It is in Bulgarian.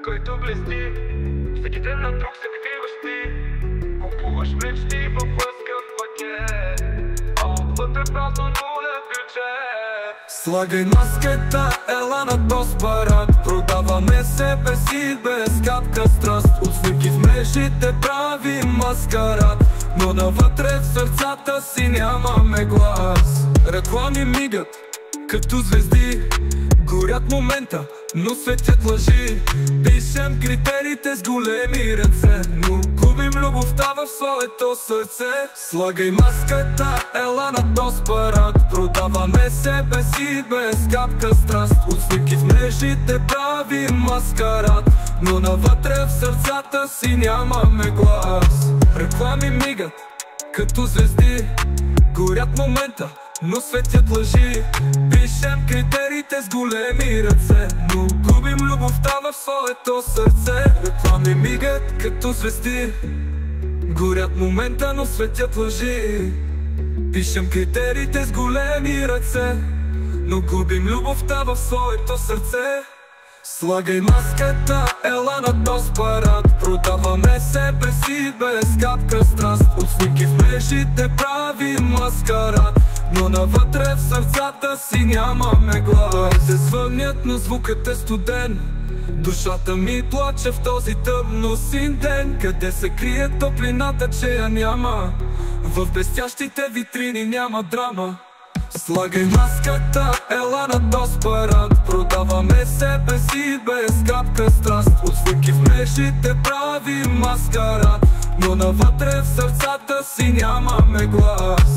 който блести. Всеки ден на друг се криваш ти. Купуваш мечти във възкъв пакет, а отвътре празно нулев бюджет. Слагай маската, ела на този парад. Продаваме себе си без капка страст. От снимки в мрежите правим маскарад, но навътре в сърцата си нямаме глас. Реклами мигат като звезди, горят момента, но светят лъжи. Пишем критериите с големи ръце, но губим любовта в своето сърце. Слагай маската, ела на този парад. Продаваме себе си без капка страст. От снимки в мрежите правим маскарад, но навътре в сърцата си нямаме глас. Реклами мигат като звезди, горят момента, но светят лъжи. Пишем критериите с големи ръце, но губим любовта в своето сърце. Реклами мигат като звезди, горят момента, но светят лъжи. Пишем критериите с големи ръце, но губим любовта в своето сърце. Слагай маската, ела на този парад. Продаваме себе си без капка страст. От снимки в мрежите правим маскарад, но навътре в сърцата си нямаме глас. Се звънят, но звукът е студен. Душата ми плаче в този тъмно син ден. Къде се крие топлината, че я няма? В блестящите витрини няма драма. Слагай маската, ела на този парад. Продаваме себе си без капка страст. От снимки в мрежите правим маскарад, но навътре в сърцата си нямаме глас.